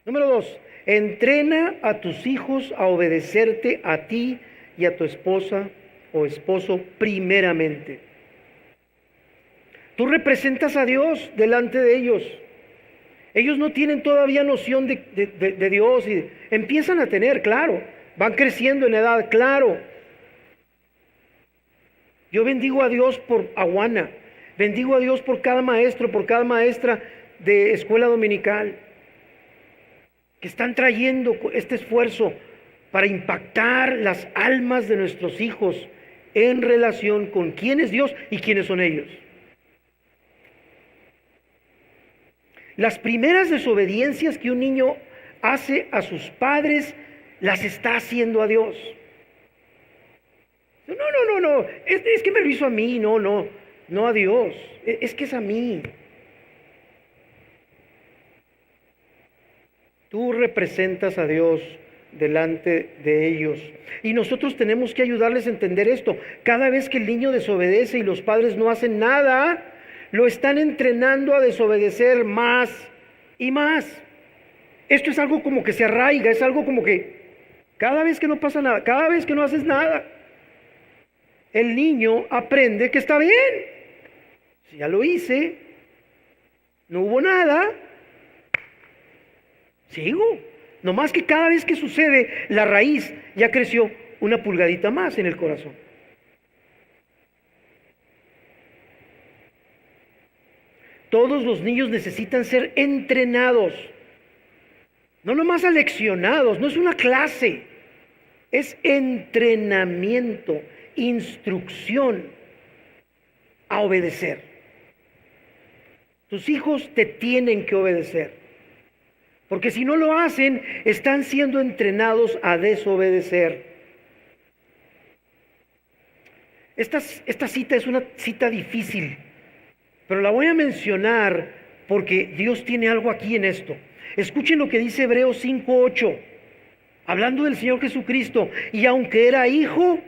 S1: Número 2, entrena a tus hijos a obedecerte a ti y a tu esposa o esposo primeramente. Tú representas a Dios delante de ellos. Ellos no tienen todavía noción de Dios y empiezan a tener, claro, van creciendo en edad, claro. Yo bendigo a Dios por Aguana, bendigo a Dios por cada maestro, por cada maestra de escuela dominical, que están trayendo este esfuerzo para impactar las almas de nuestros hijos en relación con quién es Dios y quiénes son ellos. Las primeras desobediencias que un niño hace a sus padres, las está haciendo a Dios. No, es que me lo hizo a mí, no a Dios, es que es a mí. Tú representas a Dios delante de ellos. Y nosotros tenemos que ayudarles a entender esto. Cada vez que el niño desobedece y los padres no hacen nada, lo están entrenando a desobedecer más y más. Esto es algo como que se arraiga, es algo como que cada vez que no pasa nada, cada vez que no haces nada, el niño aprende que está bien. Si ya lo hice, no hubo nada, sigo. No más que cada vez que sucede, la raíz ya creció una pulgadita más en el corazón. Todos los niños necesitan ser entrenados, no nomás aleccionados, no es una clase, es entrenamiento, instrucción a obedecer. Tus hijos te tienen que obedecer, porque si no lo hacen, están siendo entrenados a desobedecer. Esta cita es una cita difícil, pero la voy a mencionar porque Dios tiene algo aquí en esto. Escuchen lo que dice Hebreos 5:8, hablando del Señor Jesucristo. Y aunque era hijo,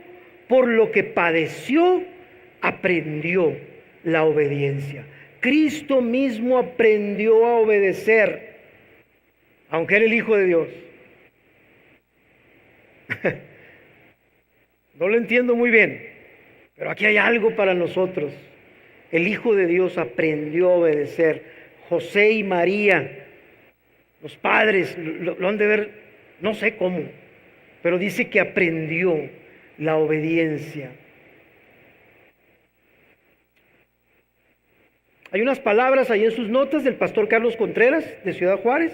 S1: por lo que padeció, aprendió la obediencia. Cristo mismo aprendió a obedecer, aunque era el Hijo de Dios. No lo entiendo muy bien, pero aquí hay algo para nosotros. El Hijo de Dios aprendió a obedecer. José y María, los padres, lo han de ver, no sé cómo, pero dice que aprendió la obediencia. Hay unas palabras ahí en sus notas del pastor Carlos Contreras, de Ciudad Juárez,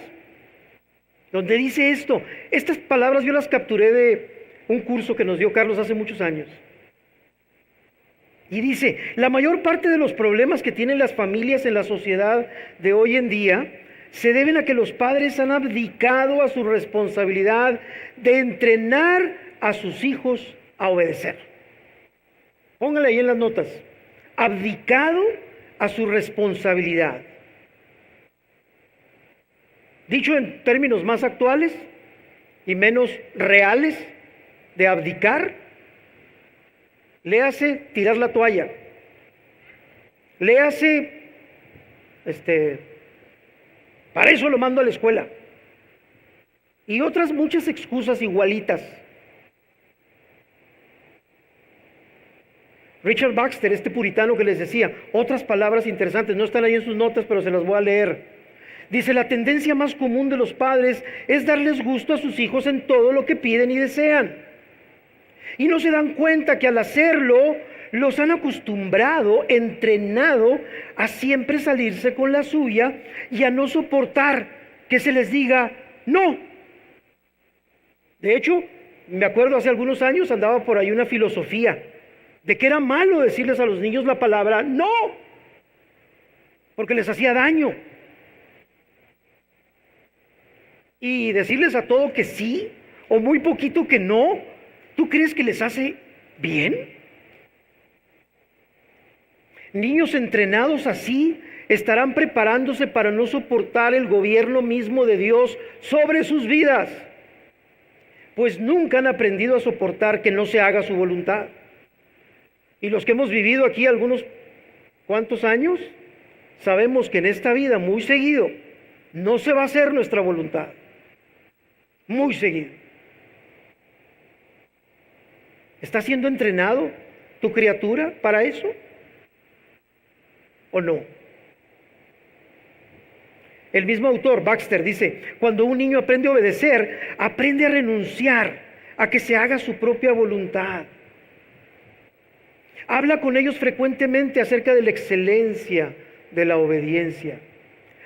S1: donde dice esto. Estas palabras yo las capturé de un curso que nos dio Carlos hace muchos años. Y dice, la mayor parte de los problemas que tienen las familias en la sociedad de hoy en día se deben a que los padres han abdicado a su responsabilidad de entrenar a sus hijos a obedecer. Póngale ahí en las notas, abdicado a su responsabilidad. Dicho en términos más actuales y menos reales de abdicar, léase tirar la toalla, léase, para eso lo mando a la escuela, y otras muchas excusas igualitas. Richard Baxter, este puritano que les decía, otras palabras interesantes, no están ahí en sus notas, pero se las voy a leer. Dice, la tendencia más común de los padres es darles gusto a sus hijos en todo lo que piden y desean. Y no se dan cuenta que al hacerlo, los han acostumbrado, entrenado a siempre salirse con la suya y a no soportar que se les diga no. De hecho, me acuerdo hace algunos años andaba por ahí una filosofía de que era malo decirles a los niños la palabra no, porque les hacía daño. Y decirles a todo que sí, o muy poquito que no, ¿tú crees que les hace bien? Niños entrenados así estarán preparándose para no soportar el gobierno mismo de Dios sobre sus vidas, pues nunca han aprendido a soportar que no se haga su voluntad. Y los que hemos vivido aquí algunos cuantos años, sabemos que en esta vida muy seguido no se va a hacer nuestra voluntad. Muy seguido. ¿Está siendo entrenado tu criatura para eso? ¿O no? El mismo autor, Baxter, dice, cuando un niño aprende a obedecer, aprende a renunciar a que se haga su propia voluntad. Habla con ellos frecuentemente acerca de la excelencia de la obediencia.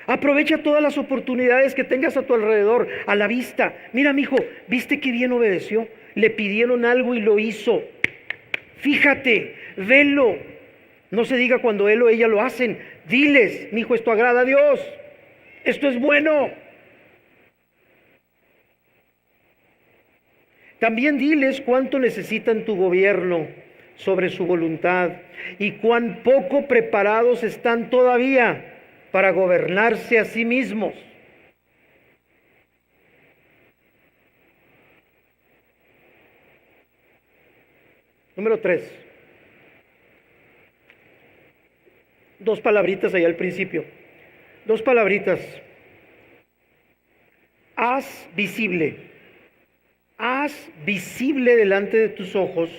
S1: Aprovecha todas las oportunidades que tengas a tu alrededor, a la vista. Mira, mijo, ¿viste qué bien obedeció? Le pidieron algo y lo hizo. Fíjate, velo. No se diga cuando él o ella lo hacen. Diles, mijo, esto agrada a Dios. Esto es bueno. También diles cuánto necesitan tu gobierno sobre su voluntad y cuán poco preparados están todavía para gobernarse a sí mismos. Número 3. Dos palabritas ahí al principio. Dos palabritas. haz visible delante de tus ojos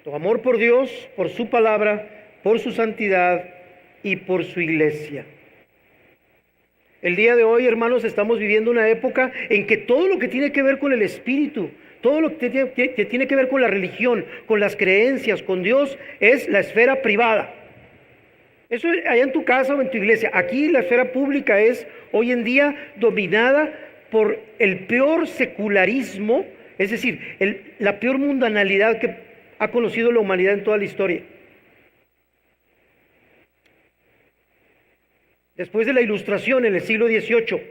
S1: tu amor por Dios, por su palabra, por su santidad y por su iglesia. El día de hoy, hermanos, estamos viviendo una época en que todo lo que tiene que ver con el espíritu, todo lo que tiene que ver con la religión, con las creencias, con Dios, es la esfera privada. Eso es allá en tu casa o en tu iglesia. Aquí la esfera pública es hoy en día dominada por el peor secularismo, es decir, la peor mundanalidad que ha conocido la humanidad en toda la historia. Después de la Ilustración en el siglo XVIII,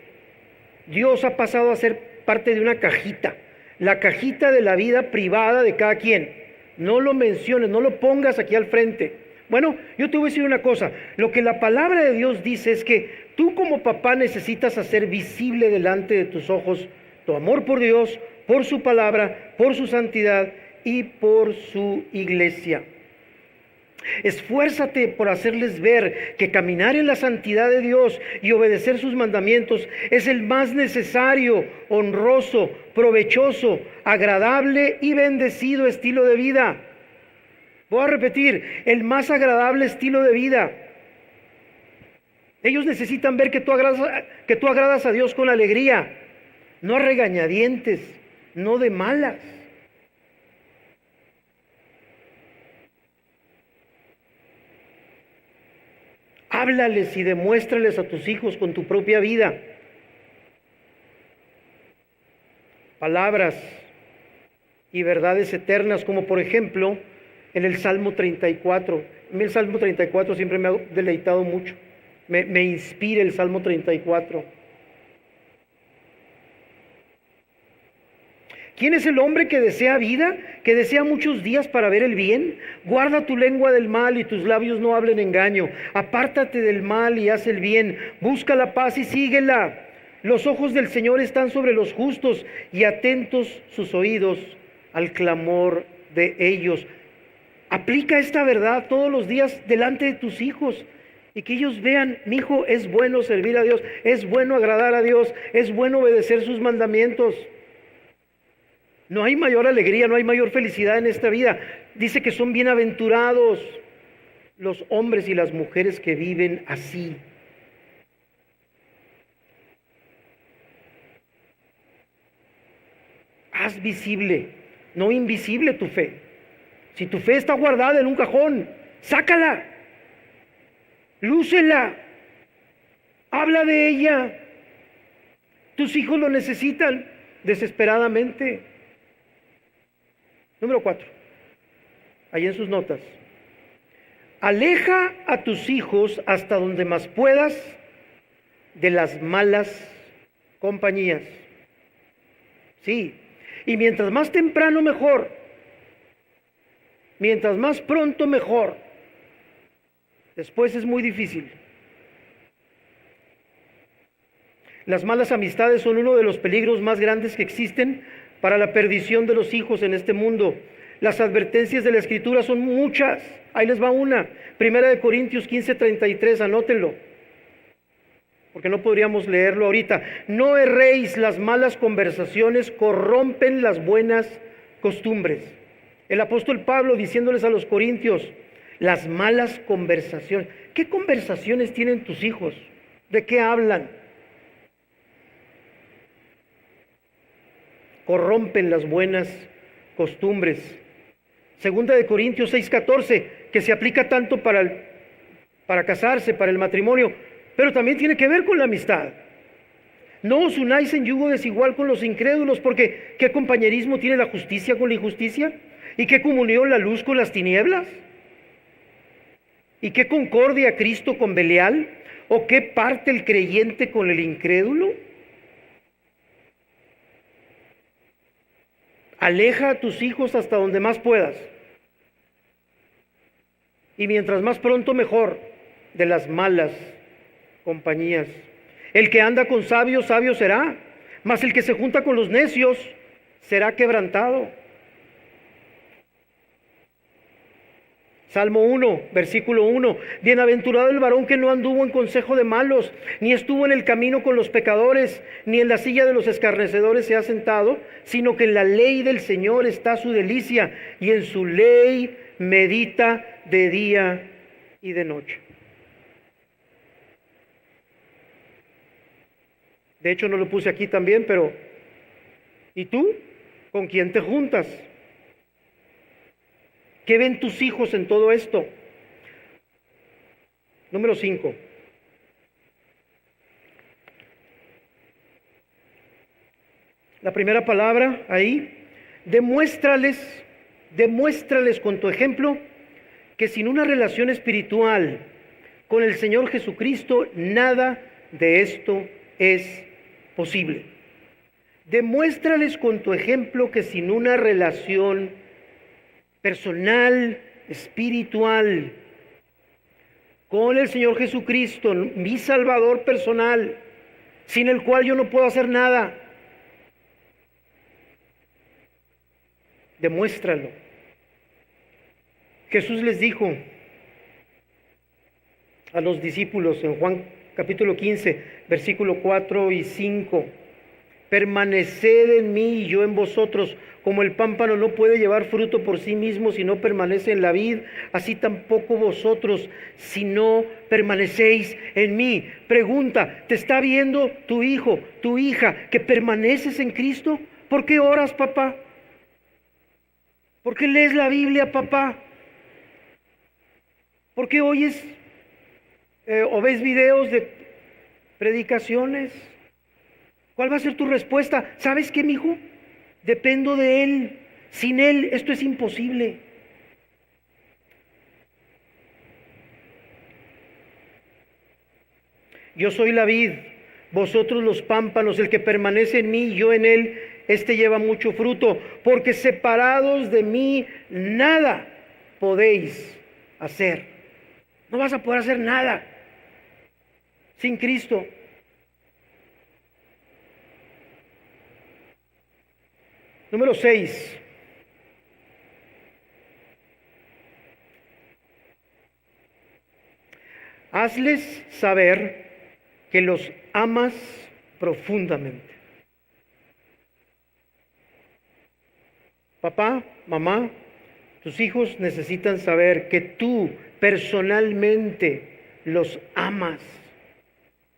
S1: Dios ha pasado a ser parte de una cajita, la cajita de la vida privada de cada quien. No lo menciones, no lo pongas aquí al frente. Bueno, yo te voy a decir una cosa, lo que la palabra de Dios dice es que tú como papá necesitas hacer visible delante de tus ojos tu amor por Dios, por su palabra, por su santidad y por su iglesia. Esfuérzate por hacerles ver que caminar en la santidad de Dios y obedecer sus mandamientos es el más necesario, honroso, provechoso, agradable y bendecido estilo de vida. Voy a repetir, el más agradable estilo de vida. Ellos necesitan ver que tú agradas a Dios con alegría, no a regañadientes, no de malas. Háblales y demuéstrales a tus hijos con tu propia vida. Palabras y verdades eternas, como por ejemplo en el Salmo 34. A mí el Salmo 34 siempre me ha deleitado mucho. Me inspira el Salmo 34. ¿Quién es el hombre que desea vida, que desea muchos días para ver el bien? Guarda tu lengua del mal y tus labios no hablen engaño. Apártate del mal y haz el bien. Busca la paz y síguela. Los ojos del Señor están sobre los justos y atentos sus oídos al clamor de ellos. Aplica esta verdad todos los días delante de tus hijos y que ellos vean, mi hijo, es bueno servir a Dios, es bueno agradar a Dios, es bueno obedecer sus mandamientos. No hay mayor alegría, no hay mayor felicidad en esta vida. Dice que son bienaventurados los hombres y las mujeres que viven así. Haz visible, no invisible tu fe. Si tu fe está guardada en un cajón, sácala, lúcela, habla de ella. Tus hijos lo necesitan desesperadamente. Número 4, ahí en sus notas. Aleja a tus hijos hasta donde más puedas de las malas compañías. Sí, y mientras más temprano mejor, mientras más pronto mejor. Después es muy difícil. Las malas amistades son uno de los peligros más grandes que existen para la perdición de los hijos en este mundo. Las advertencias de la Escritura son muchas. Ahí les va una. 1 Corintios 15:33, anótenlo, porque no podríamos leerlo ahorita. No erréis, las malas conversaciones corrompen las buenas costumbres. El apóstol Pablo diciéndoles a los corintios, las malas conversaciones. ¿Qué conversaciones tienen tus hijos? ¿De qué hablan? Corrompen las buenas costumbres. Segunda de Corintios 6:14, que se aplica tanto para casarse, para el matrimonio, pero también tiene que ver con la amistad. No os unáis en yugo desigual con los incrédulos, porque ¿qué compañerismo tiene la justicia con la injusticia? ¿Y qué comunión la luz con las tinieblas? ¿Y qué concordia Cristo con Belial? ¿O qué parte el creyente con el incrédulo? Aleja a tus hijos hasta donde más puedas. Y mientras más pronto mejor de las malas compañías. El que anda con sabios, sabio será, mas el que se junta con los necios será quebrantado. Salmo 1, versículo 1. Bienaventurado el varón que no anduvo en consejo de malos, ni estuvo en el camino con los pecadores, ni en la silla de los escarnecedores se ha sentado, sino que en la ley del Señor está su delicia, y en su ley medita de día y de noche. De hecho, no lo puse aquí también, pero ¿y tú? ¿Con quién te juntas? ¿Qué ven tus hijos en todo esto? Número 5. La primera palabra ahí, demuéstrales con tu ejemplo que sin una relación espiritual con el Señor Jesucristo, nada de esto es posible. Demuéstrales con tu ejemplo que sin una relación personal, espiritual, con el Señor Jesucristo, mi Salvador personal, sin el cual yo no puedo hacer nada. Demuéstralo. Jesús les dijo a los discípulos en Juan capítulo 15, versículo 4 y 5, permaneced en mí y yo en vosotros, como el pámpano no puede llevar fruto por sí mismo si no permanece en la vid, así tampoco vosotros si no permanecéis en mí. Pregunta, ¿te está viendo tu hijo, tu hija, que permaneces en Cristo? ¿Por qué oras, papá? ¿Por qué lees la Biblia, papá? ¿Por qué oyes o ves videos de predicaciones? ¿Cuál va a ser tu respuesta? ¿Sabes qué, mijo? Dependo de Él. Sin Él esto es imposible. Yo soy la vid, vosotros los pámpanos, el que permanece en mí y yo en él, este lleva mucho fruto, porque separados de mí nada podéis hacer. No vas a poder hacer nada sin Cristo. Número 6. Hazles saber que los amas profundamente. Papá, mamá, tus hijos necesitan saber que tú personalmente los amas.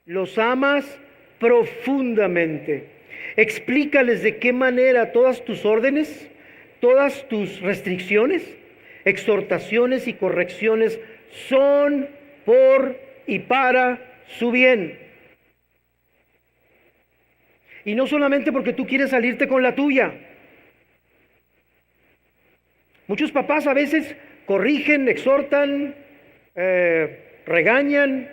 S1: Los amas profundamente. Explícales de qué manera todas tus órdenes, todas tus restricciones, exhortaciones y correcciones son por y para su bien. Y no solamente porque tú quieres salirte con la tuya. Muchos papás a veces corrigen, exhortan, regañan,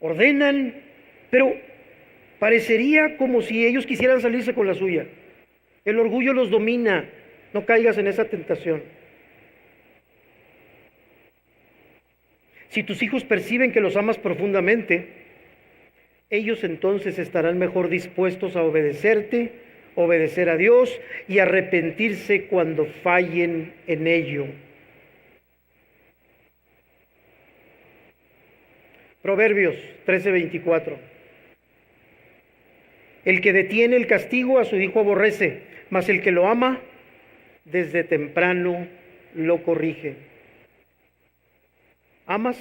S1: ordenan, pero parecería como si ellos quisieran salirse con la suya. El orgullo los domina, no caigas en esa tentación. Si tus hijos perciben que los amas profundamente, ellos entonces estarán mejor dispuestos a obedecerte, obedecer a Dios y arrepentirse cuando fallen en ello. Proverbios 13:24. El que detiene el castigo a su hijo aborrece, mas el que lo ama desde temprano lo corrige. ¿Amas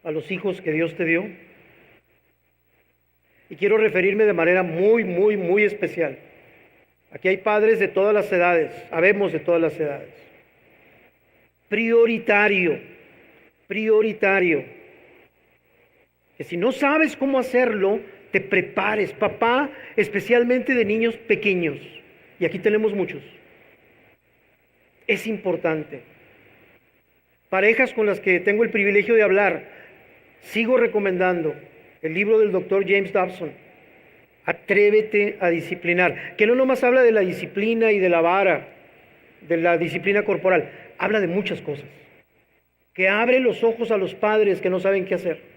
S1: a los hijos que Dios te dio? Y quiero referirme de manera muy especial. Aquí hay padres de todas las edades, habemos de todas las edades. Prioritario. Que si no sabes cómo hacerlo, te prepares, papá, especialmente de niños pequeños. Y aquí tenemos muchos. Es importante. Parejas con las que tengo el privilegio de hablar, sigo recomendando el libro del doctor James Dobson, Atrévete a disciplinar, que no nomás habla de la disciplina y de la vara, de la disciplina corporal, habla de muchas cosas, que abre los ojos a los padres que no saben qué hacer.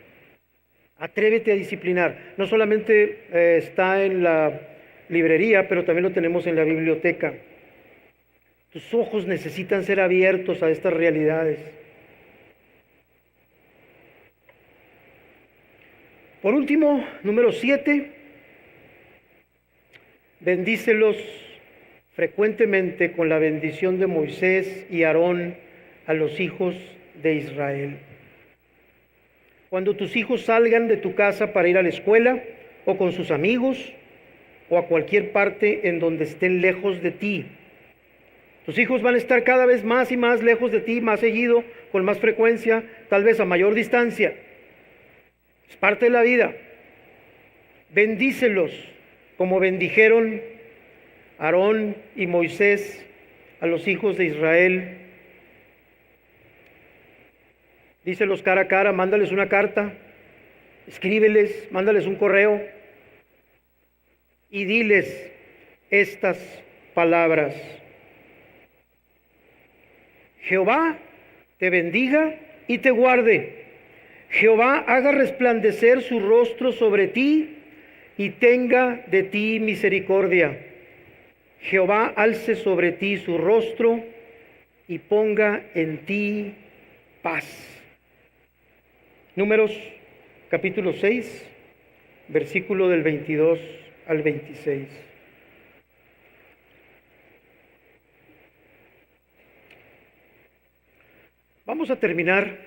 S1: Atrévete a disciplinar, no solamente está en la librería, pero también lo tenemos en la biblioteca. Tus ojos necesitan ser abiertos a estas realidades. Por último, número 7, bendícelos frecuentemente con la bendición de Moisés y Aarón a los hijos de Israel. Cuando tus hijos salgan de tu casa para ir a la escuela o con sus amigos o a cualquier parte en donde estén lejos de ti, tus hijos van a estar cada vez más y más lejos de ti, más seguido, con más frecuencia, tal vez a mayor distancia. Es parte de la vida. Bendícelos como bendijeron Aarón y Moisés a los hijos de Israel. Díselos cara a cara, mándales una carta, escríbeles, mándales un correo y diles estas palabras. Jehová te bendiga y te guarde. Jehová haga resplandecer su rostro sobre ti y tenga de ti misericordia. Jehová alce sobre ti su rostro y ponga en ti paz. Números capítulo 6, versículo del 22 al 26. Vamos a terminar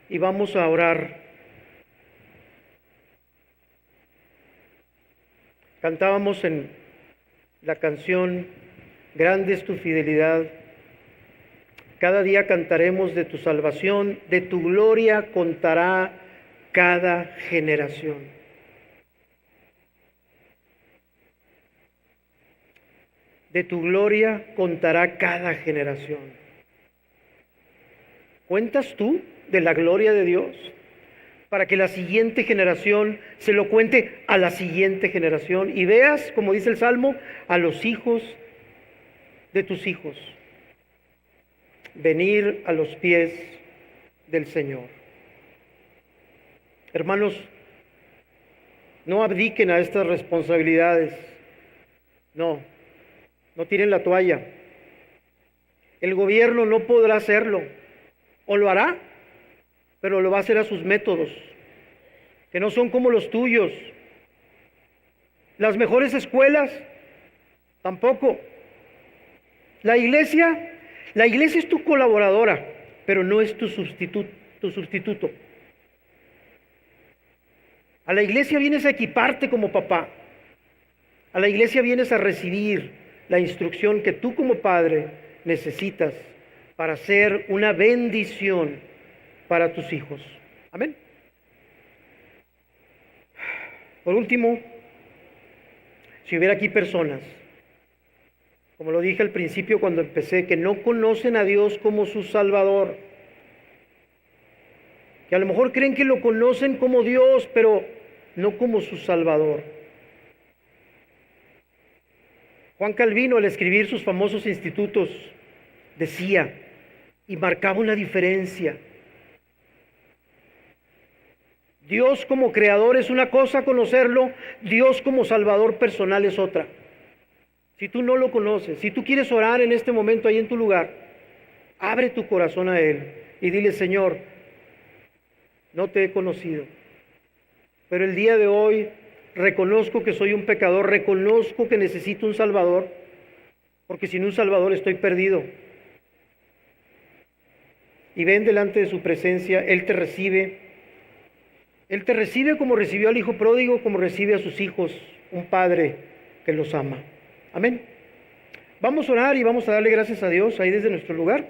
S1: y vamos a orar. Cantábamos en la canción Grande es tu fidelidad. Cada día cantaremos de tu salvación, de tu gloria contará cada generación. De tu gloria contará cada generación. ¿Cuentas tú de la gloria de Dios? Para que la siguiente generación se lo cuente a la siguiente generación y veas, como dice el Salmo, a los hijos de tus hijos venir a los pies del Señor. Hermanos, no abdiquen a estas responsabilidades. No tiren la toalla. El gobierno no podrá hacerlo, o lo hará, pero lo va a hacer a sus métodos, que no son como los tuyos. Las mejores escuelas, tampoco. La iglesia es tu colaboradora, pero no es tu sustituto. A la iglesia vienes a equiparte como papá. A la iglesia vienes a recibir la instrucción que tú como padre necesitas para ser una bendición para tus hijos. Amén. Por último, si hubiera aquí personas, como lo dije al principio cuando empecé, que no conocen a Dios como su Salvador, que a lo mejor creen que lo conocen como Dios, pero no como su Salvador. Juan Calvino, al escribir sus famosos institutos, decía y marcaba una diferencia. Dios como creador es una cosa conocerlo, Dios como Salvador personal es otra. Si tú no lo conoces, si tú quieres orar en este momento ahí en tu lugar, abre tu corazón a Él y dile: Señor, no te he conocido, pero el día de hoy reconozco que soy un pecador, reconozco que necesito un Salvador, porque sin un Salvador estoy perdido. Y ven delante de su presencia, Él te recibe como recibió al hijo pródigo, como recibe a sus hijos, un padre que los ama. Amén. Vamos a orar y vamos a darle gracias a Dios ahí desde nuestro lugar.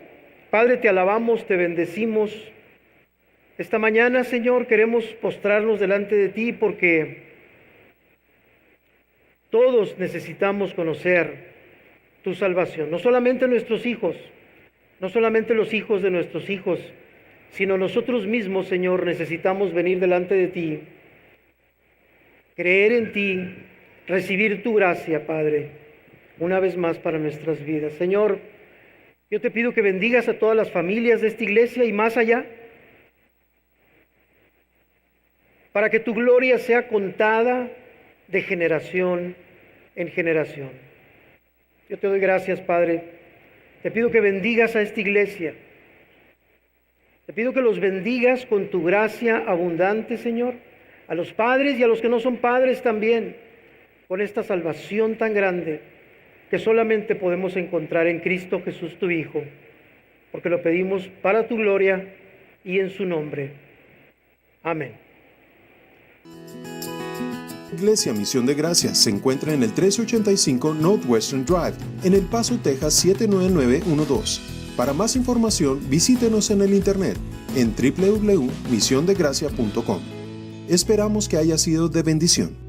S1: Padre, te alabamos, te bendecimos. Esta mañana, Señor, queremos postrarnos delante de ti porque todos necesitamos conocer tu salvación. No solamente nuestros hijos, no solamente los hijos de nuestros hijos, sino nosotros mismos, Señor, necesitamos venir delante de ti, creer en ti, recibir tu gracia, Padre, una vez más para nuestras vidas. Señor, yo te pido que bendigas a todas las familias de esta iglesia y más allá, para que tu gloria sea contada de generación en generación. Yo te doy gracias, Padre. Te pido que bendigas a esta iglesia. Te pido que los bendigas con tu gracia abundante, Señor. A los padres y a los que no son padres también, con esta salvación tan grande que solamente podemos encontrar en Cristo Jesús, tu Hijo. Porque lo pedimos para tu gloria y en su nombre. Amén.
S2: Iglesia Misión de Gracia se encuentra en el 1385 Northwestern Drive, en El Paso, Texas 79912. Para más información, visítenos en el internet en www.misiondegracia.com. Esperamos que haya sido de bendición.